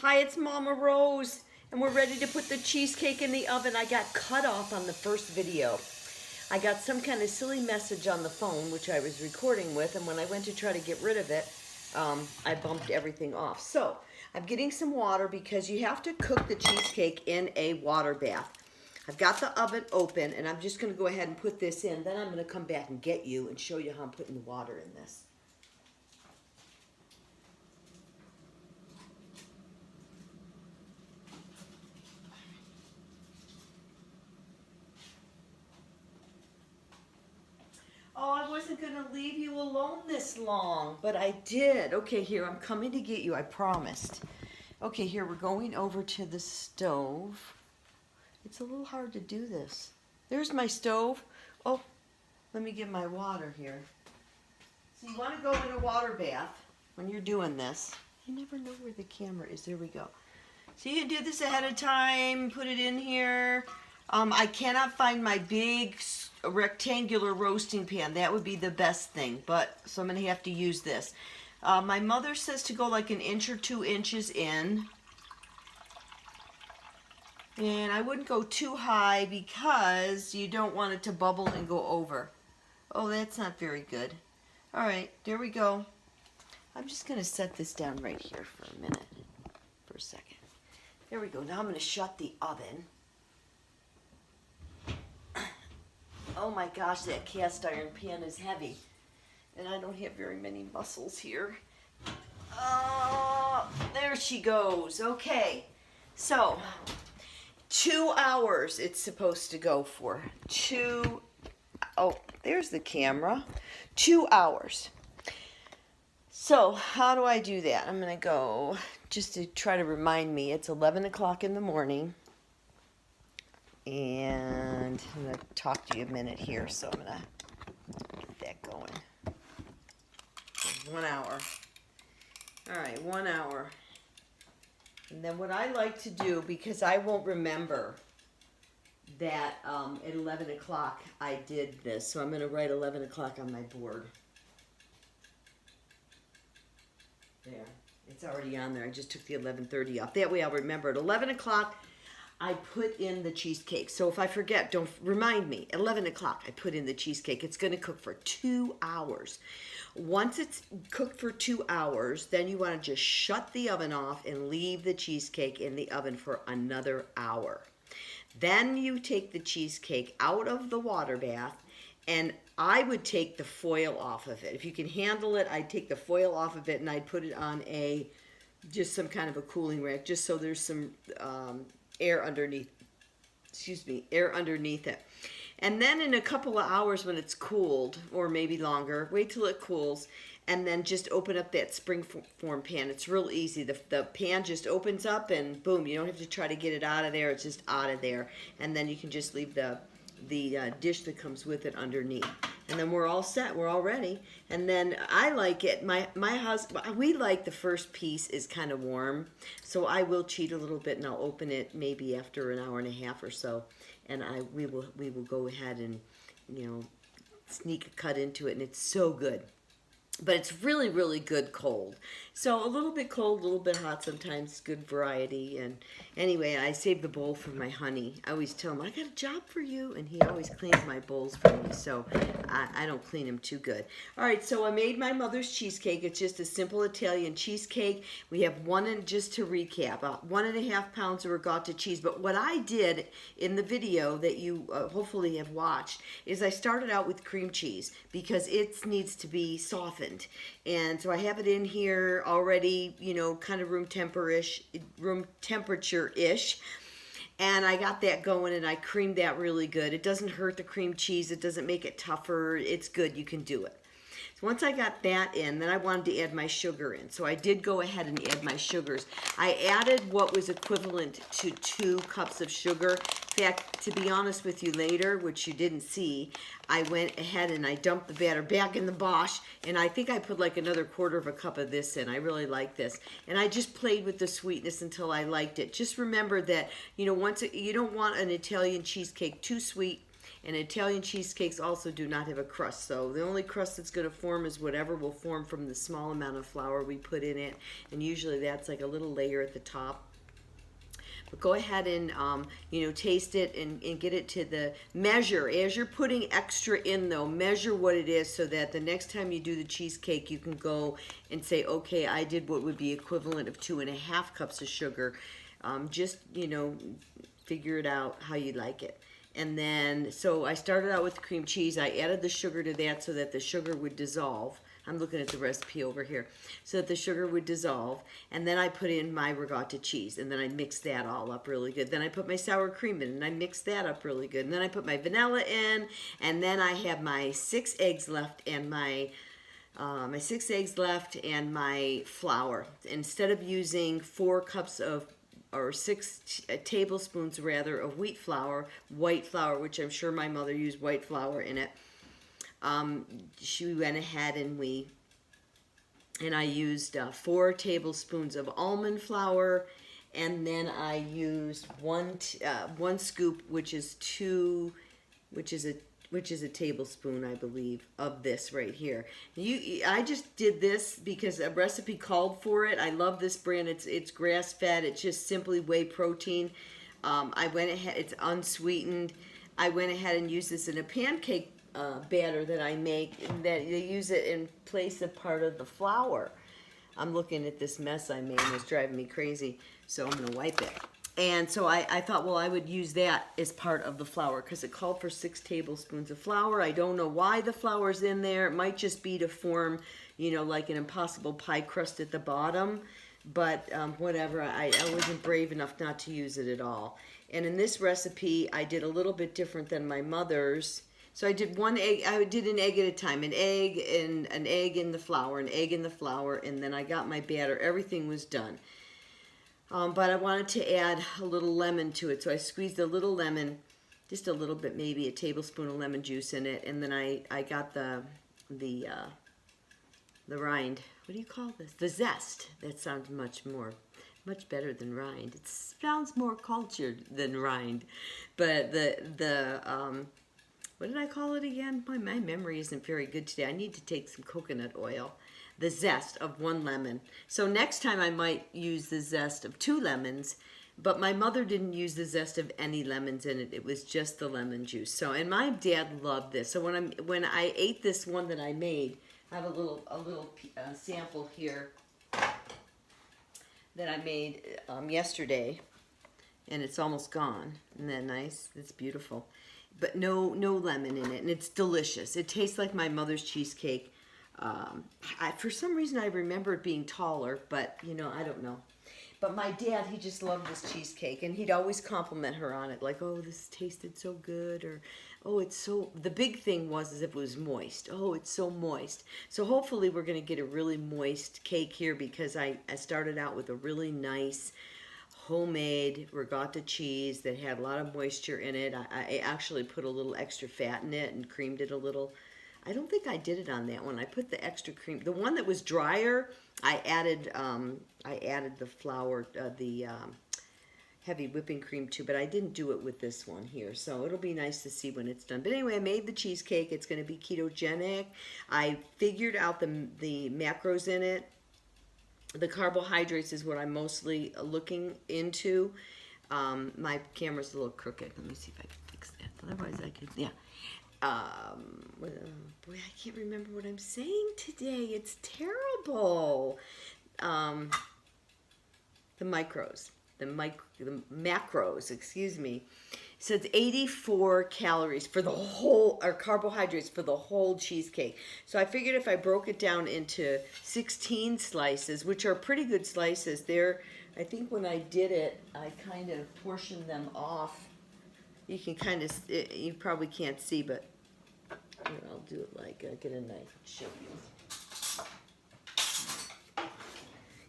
Hi, it's Mama Rose, and we're ready to put the cheesecake in the oven. I got cut off on the first video. I got some kind of silly message on the phone, which I was recording with, and when I went to try to get rid of it, I bumped everything off. So, I'm getting some water because you have to cook the cheesecake in a water bath. I've got the oven open, and I'm just going to go ahead and put this in. Then I'm going to come back and get you and show you how I'm putting the water in this. Oh, I wasn't going to leave you alone this long, but I did. Okay, here, I'm coming to get you, I promised. Okay, here, we're going over to the stove. It's a little hard to do this. There's my stove. Oh, let me get my water here. So you want to go in a water bath when you're doing this. I never know where the camera is. There we go. So you can do this ahead of time, put it in here. I cannot find my big rectangular roasting pan. That would be the best thing, but so I'm going to have to use this. My mother says to go like 1 inch or 2 inches in. And I wouldn't go too high because you don't want it to bubble and go over. Oh, that's not very good. All right, there we go. I'm just going to set this down right here for a minute, for a second. There we go. Now I'm going to shut the oven. Oh my gosh, that cast iron pan is heavy. And I don't have very many muscles here. Oh, there she goes. Okay. So, 2 hours it's supposed to go for. Oh, there's the camera. 2 hours. So, how do I do that? I'm going to go, just to try to remind me, it's 11 o'clock in the morning. And I'm going to talk to you a minute here, so I'm going to get that going. 1 hour. All right, 1 hour. And then what I like to do, because I won't remember that at 11 o'clock I did this, so I'm going to write 11 o'clock on my board. There. It's already on there. I just took the 11:30 off. That way I'll remember. At 11 o'clock, I put in the cheesecake. So if I forget, don't remind me. At 11 o'clock, I put in the cheesecake. It's going to cook for 2 hours. Once it's cooked for 2 hours, then you want to just shut the oven off and leave the cheesecake in the oven for another hour. Then you take the cheesecake out of the water bath, and I would take the foil off of it. If you can handle it, I'd take the foil off of it and I'd put it on just some kind of a cooling rack, just so there's some air underneath it. And then in a couple of hours when it's cooled, or maybe longer, wait till it cools, and then just open up that springform pan. It's real easy. The pan just opens up and boom, you don't have to try to get it out of there. It's just out of there. And then you can just leave the dish that comes with it underneath. And then we're all set. We're all ready. And then I like it. My husband, we like the first piece is kind of warm. So I will cheat a little bit and I'll open it maybe after 1.5 hours or so. And we will go ahead and, sneak a cut into it. And it's so good. But it's really, really good cold. So a little bit cold, a little bit hot sometimes, good variety. And anyway, I save the bowl for my honey. I always tell him, I got a job for you. And he always cleans my bowls for me, so I don't clean them too good. All right, so I made my mother's cheesecake. It's just a simple Italian cheesecake. We have just to recap, 1.5 pounds of ricotta cheese. But what I did in the video that you hopefully have watched is I started out with cream cheese because it needs to be softened. And so I have it in here already, kind of room temperature-ish. And I got that going and I creamed that really good. It doesn't hurt the cream cheese. It doesn't make it tougher. It's good. You can do it. So once I got that in, then I wanted to add my sugar in. So I did go ahead and add my sugars. I added what was equivalent to 2 cups of sugar. In fact, to be honest with you later, which you didn't see, I went ahead and I dumped the batter back in the Bosch, and I think I put like another 1/4 cup of this in. I really like this. And I just played with the sweetness until I liked it. Just remember that, you don't want an Italian cheesecake too sweet, And Italian cheesecakes also do not have a crust. So the only crust that's going to form is whatever will form from the small amount of flour we put in it. And usually that's like a little layer at the top. But go ahead and, taste it and get it to the measure. As you're putting extra in, though, measure what it is so that the next time you do the cheesecake, you can go and say, okay, I did what would be equivalent of 2.5 cups of sugar. Figure it out how you like it. And then, so I started out with cream cheese. I added the sugar to that so that the sugar would dissolve. I'm looking at the recipe over here. So that the sugar would dissolve. And then I put in my ricotta cheese. And then I mixed that all up really good. Then I put my sour cream in and I mixed that up really good. And then I put my vanilla in. And then I have my 6 eggs left and my 6 eggs left and my flour. Instead of using 4 cups of or 6 tablespoons rather of wheat flour, white flour, which I'm sure my mother used white flour in it. She went ahead and I used 4 tablespoons of almond flour, and then I used one scoop, which is a tablespoon, I believe, of this right here. I just did this because a recipe called for it. I love this brand. It's grass fed. It's just simply whey protein. I went ahead. It's unsweetened. I went ahead and used this in a pancake batter that I make, and that you use it in place of part of the flour. I'm looking at this mess I made, and it's driving me crazy, so I'm going to wipe it. And so I thought, well, I would use that as part of the flour because it called for 6 tablespoons of flour. I don't know why the flour's in there. It might just be to form, like an impossible pie crust at the bottom. But whatever, I wasn't brave enough not to use it at all. And in this recipe, I did a little bit different than my mother's. So I did 1 egg. I did an egg at a time. An egg in the flour, an egg in the flour, and then I got my batter. Everything was done. But I wanted to add a little lemon to it, so I squeezed a little lemon, just a little bit, maybe a tablespoon of lemon juice in it, and then I got the rind. What do you call this? The zest. That sounds much better than rind. It sounds more cultured than rind, but what did I call it again? My memory isn't very good today. I need to take some coconut oil. The zest of 1 lemon. So next time I might use the zest of 2 lemons, but my mother didn't use the zest of any lemons in it. It was just the lemon juice. So, and my dad loved this. So when I ate this one that I made, I have a little sample here that I made yesterday, and it's almost gone. Isn't that nice? It's beautiful. But no lemon in it, and it's delicious. It tastes like my mother's cheesecake. For some reason I remember it being taller, but I don't know. But my dad, he just loved this cheesecake, and he'd always compliment her on it, like, oh, this tasted so good, or oh, it's so, the big thing was if it was moist. Oh, it's so moist. So hopefully we're going to get a really moist cake here, because I started out with a really nice homemade ricotta cheese that had a lot of moisture in it. I actually put a little extra fat in it and creamed it a little. I don't think I did it on that one. I put the extra cream. The one that was drier, I added the flour, the heavy whipping cream to, but I didn't do it with this one here. So it'll be nice to see when it's done. But anyway, I made the cheesecake. It's going to be ketogenic. I figured out the macros in it. The carbohydrates is what I'm mostly looking into. My camera's a little crooked. Let me see if I can fix that. Otherwise, I could, yeah. Boy, I can't remember what I'm saying today. It's terrible. The macros, excuse me. So it's 84 calories for the whole, or carbohydrates for the whole cheesecake. So I figured if I broke it down into 16 slices, which are pretty good slices, I think when I did it, I kind of portioned them off. You can kind of, you probably can't see, but I'll do it like, get a knife and show you.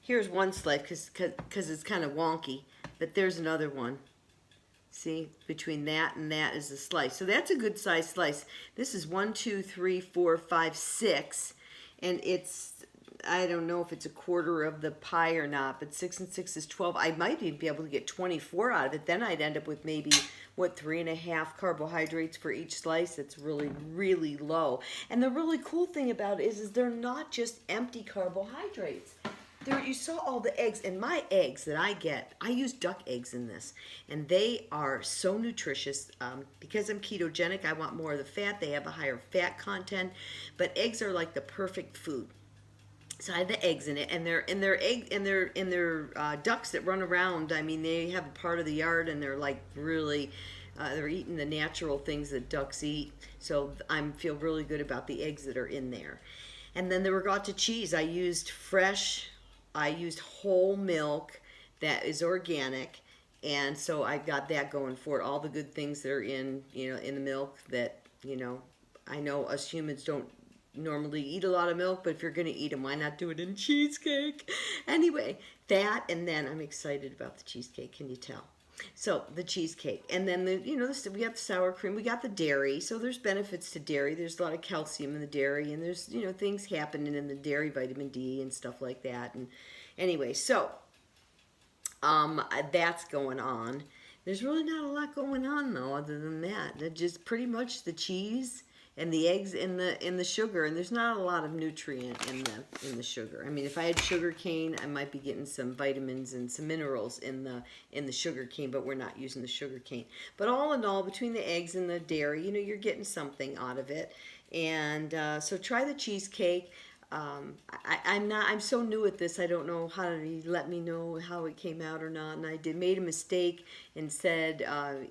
Here's one slice, because it's kind of wonky, but there's another one. See, between that and that is a slice. So that's a good size slice. This is 1, 2, 3, 4, 5, 6, and it's I don't know if it's a quarter of the pie or not, but 6 and 6 is 12. I might even be able to get 24 out of it. Then I'd end up with maybe, what, 3.5 carbohydrates for each slice. It's really, really low. And the really cool thing about it is they're not just empty carbohydrates. There, you saw all the eggs, and my eggs that I get, I use duck eggs in this, and they are so nutritious. Because I'm ketogenic, I want more of the fat. They have a higher fat content, but eggs are like the perfect food. So I have the eggs in it, and they're ducks that run around. I mean, they have a part of the yard, and they're like really, they're eating the natural things that ducks eat. So I feel really good about the eggs that are in there. And then the ricotta cheese, I used whole milk that is organic, and so I got that going for it. All the good things that are in in the milk that I know us humans don't normally eat a lot of milk, but if you're gonna eat them, why not do it in cheesecake? Anyway, that, and then I'm excited about the cheesecake. Can you tell? So the cheesecake, and then we have the sour cream. We got the dairy, so there's benefits to dairy. There's a lot of calcium in the dairy, and there's things happening in the dairy, vitamin D and stuff like that. And anyway, so that's going on. There's really not a lot going on though, other than that. They're just pretty much the cheese and the eggs in the sugar, and there's not a lot of nutrient in the sugar. I mean, if I had sugar cane, I might be getting some vitamins and some minerals in the sugar cane, but we're not using the sugar cane. But all in all, between the eggs and the dairy, you're getting something out of it. And so try the cheesecake. I'm so new at this. I don't know how to let me know how it came out or not. And I made a mistake and said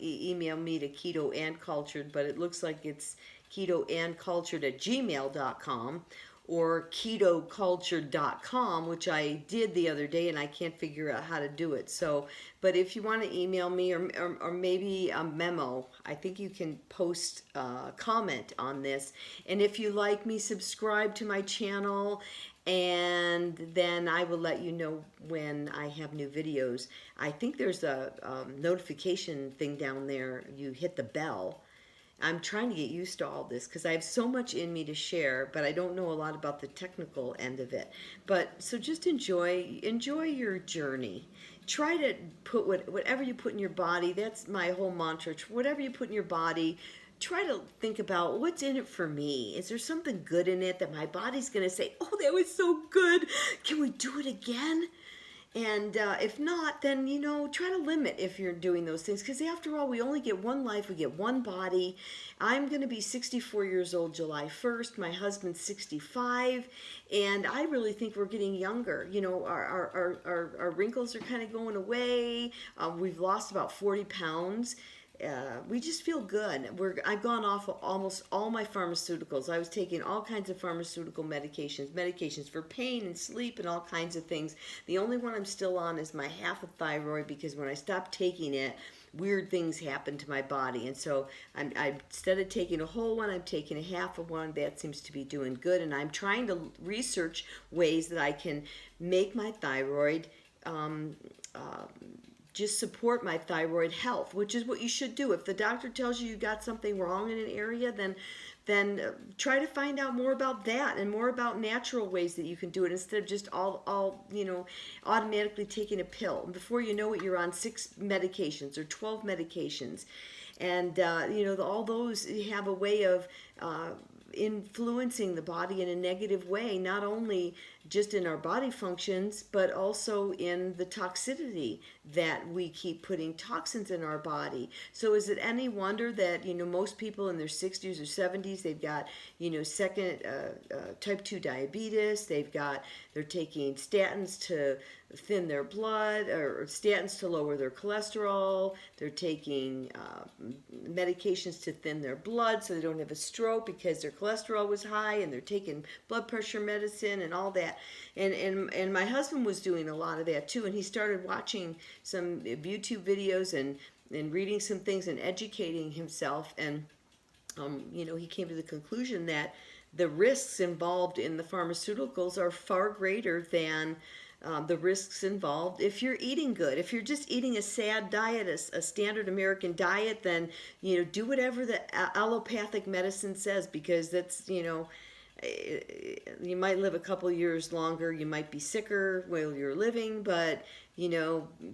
email me to keto and cultured, but it looks like it's ketoandcultured@gmail.com or ketocultured.com, which I did the other day, and I can't figure out how to do it. So, but if you want to email me or maybe a memo, I think you can post a comment on this. And if you like me, subscribe to my channel, and then I will let you know when I have new videos. I think there's a notification thing down there. You hit the bell. I'm trying to get used to all this because I have so much in me to share, but I don't know a lot about the technical end of it. But so just enjoy your journey. Try to put whatever you put in your body. That's my whole mantra. Whatever you put in your body, try to think about what's in it for me. Is there something good in it that my body's going to say, "Oh, that was so good. Can we do it again?" And if not, then, try to limit if you're doing those things. Because after all, we only get one life. We get one body. I'm going to be 64 years old July 1st. My husband's 65. And I really think we're getting younger. Our wrinkles are kind of going away. We've lost about 40 pounds. We just feel good. I've gone off of almost all my pharmaceuticals. I was taking all kinds of pharmaceutical medications for pain and sleep and all kinds of things. The only one I'm still on is my half of thyroid, because when I stopped taking it, weird things happened to my body. And so I instead of taking a whole one, I'm taking a half of one. That seems to be doing good. And I'm trying to research ways that I can make my thyroid just support my thyroid health, which is what you should do. If the doctor tells you got something wrong in an area, then try to find out more about that and more about natural ways that you can do it instead of just all automatically taking a pill. And before you know it, you're on 6 medications or 12 medications. And, all those have a way of influencing the body in a negative way, not only just in our body functions, but also in the toxicity that we keep putting toxins in our body. So is it any wonder that, most people in their 60s or 70s, they've got, second type 2 diabetes, they're taking statins to thin their blood, or statins to lower their cholesterol, they're taking medications to thin their blood so they don't have a stroke because their cholesterol was high, and they're taking blood pressure medicine and all that. And my husband was doing a lot of that too, and he started watching some YouTube videos and reading some things and educating himself, and he came to the conclusion that the risks involved in the pharmaceuticals are far greater than the risks involved if you're eating good. If you're just eating a sad diet, a standard American diet, then do whatever the allopathic medicine says, because that's You might live a couple years longer. You might be sicker while you're living, but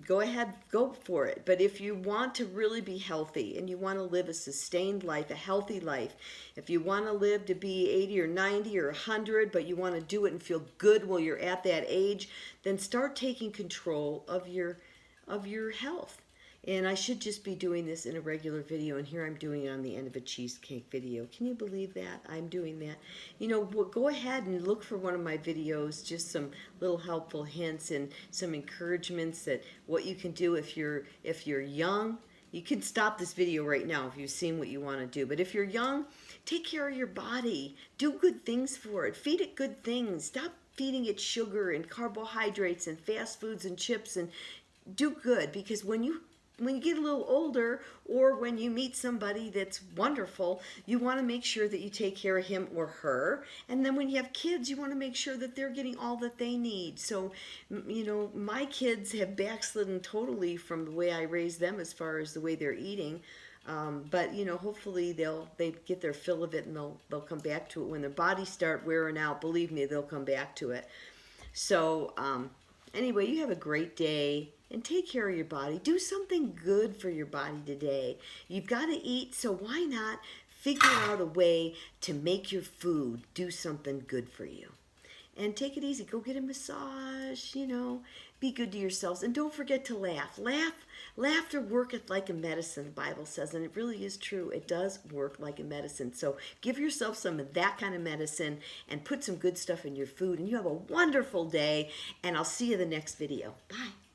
go ahead, go for it. But if you want to really be healthy and you want to live a sustained life, a healthy life, if you want to live to be 80 or 90 or 100, but you want to do it and feel good while you're at that age, then start taking control of your health. And I should just be doing this in a regular video, and here I'm doing it on the end of a cheesecake video. Can you believe that? I'm doing that. Go ahead and look for one of my videos, just some little helpful hints and some encouragements that what you can do if you're young. You can stop this video right now if you've seen what you want to do. But if you're young, take care of your body. Do good things for it. Feed it good things. Stop feeding it sugar and carbohydrates and fast foods and chips, and do good, because when you get a little older, or when you meet somebody that's wonderful, you want to make sure that you take care of him or her. And then when you have kids, you want to make sure that they're getting all that they need. So, my kids have backslidden totally from the way I raised them as far as the way they're eating. But hopefully they get their fill of it, and they'll come back to it when their bodies start wearing out. Believe me, they'll come back to it. So anyway, you have a great day. And take care of your body. Do something good for your body today. You've got to eat, so why not figure out a way to make your food do something good for you? And take it easy. Go get a massage, Be good to yourselves. And don't forget to laugh. Laughter worketh like a medicine, the Bible says. And it really is true. It does work like a medicine. So give yourself some of that kind of medicine and put some good stuff in your food. And you have a wonderful day. And I'll see you in the next video. Bye.